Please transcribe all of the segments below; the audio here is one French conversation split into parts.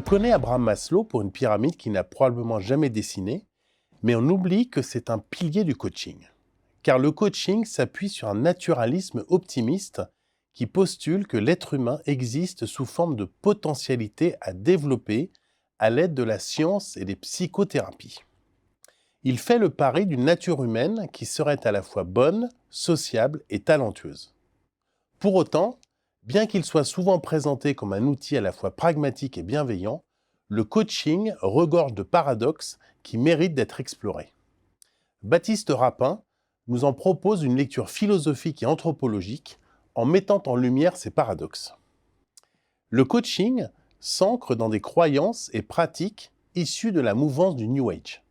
connaît Abraham Maslow pour une pyramide qu'il n'a probablement jamais dessinée, mais on oublie que c'est un pilier du coaching. Car le coaching s'appuie sur un naturalisme optimiste qui postule que l'être humain existe sous forme de potentialité à développer à l'aide de la science et des psychothérapies. Il fait le pari d'une nature humaine qui serait à la fois bonne, sociable et talentueuse. Pour autant, bien qu'il soit souvent présenté comme un outil à la fois pragmatique et bienveillant, le coaching regorge de paradoxes qui méritent d'être explorés. Baptiste Rapin nous en propose une lecture philosophique et anthropologique en mettant en lumière ces paradoxes. Le coaching s'ancre dans des croyances et pratiques issues de la mouvance du New Age.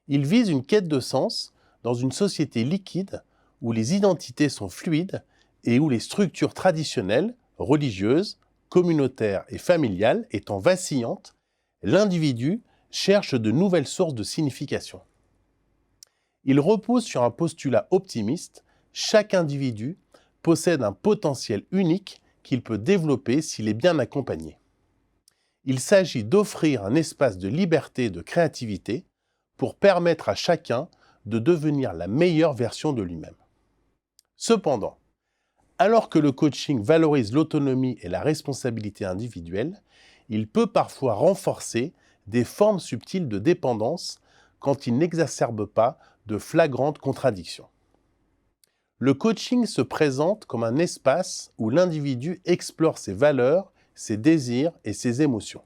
Il vise une quête de sens dans une société liquide où les identités sont fluides et où les structures traditionnelles, religieuses, communautaires et familiales étant vacillantes, l'individu cherche de nouvelles sources de signification. Il repose sur un postulat optimiste: chaque individu possède un potentiel unique qu'il peut développer s'il est bien accompagné. Il s'agit d'offrir un espace de liberté et de créativité pour permettre à chacun de devenir la meilleure version de lui-même. Cependant, alors que le coaching valorise l'autonomie et la responsabilité individuelle, il peut parfois renforcer des formes subtiles de dépendance quand il n'exacerbe pas de flagrantes contradictions. Le coaching se présente comme un espace où l'individu explore ses valeurs, ses désirs et ses émotions.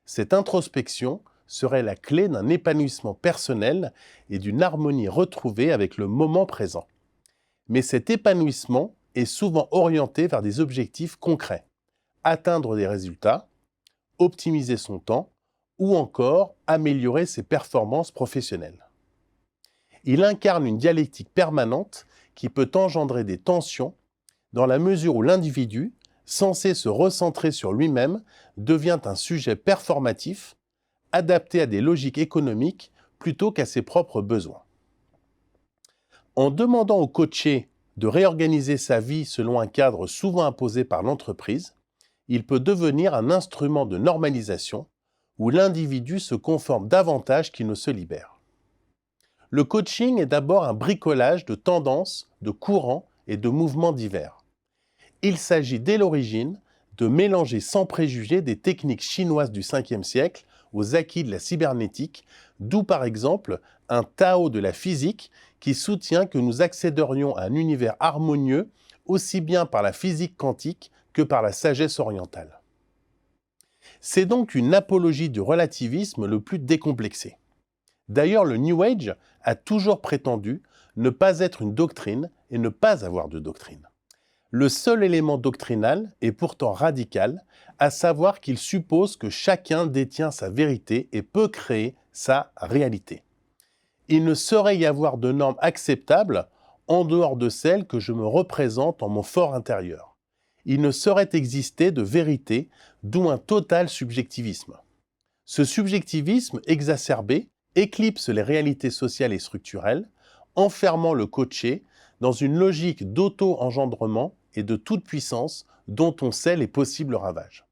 Cette introspection serait la clé d'un épanouissement personnel et d'une harmonie retrouvée avec le moment présent. Mais cet épanouissement est souvent orienté vers des objectifs concrets: atteindre des résultats, optimiser son temps ou encore améliorer ses performances professionnelles. Il incarne une dialectique permanente qui peut engendrer des tensions dans la mesure où l'individu, censé se recentrer sur lui-même, devient un sujet performatif, adapté à des logiques économiques plutôt qu'à ses propres besoins. En demandant au coaché de réorganiser sa vie selon un cadre souvent imposé par l'entreprise, il peut devenir un instrument de normalisation où l'individu se conforme davantage qu'il ne se libère. Le coaching est d'abord un bricolage de tendances, de courants et de mouvements divers. Il s'agit dès l'origine de mélanger sans préjugés des techniques chinoises du 5e siècle aux acquis de la cybernétique, d'où par exemple un Tao de la physique qui soutient que nous accéderions à un univers harmonieux aussi bien par la physique quantique que par la sagesse orientale. C'est donc une apologie du relativisme le plus décomplexé. D'ailleurs, le New Age a toujours prétendu ne pas être une doctrine et ne pas avoir de doctrine. Le seul élément doctrinal est pourtant radical, à savoir qu'il suppose que chacun détient sa vérité et peut créer sa réalité. Il ne saurait y avoir de normes acceptables en dehors de celles que je me représente en mon fort intérieur. Il ne saurait exister de vérité, d'où un total subjectivisme. Ce subjectivisme exacerbé éclipse les réalités sociales et structurelles, enfermant le coaché dans une logique d'auto-engendrement et de toute puissance dont on sait les possibles ravages.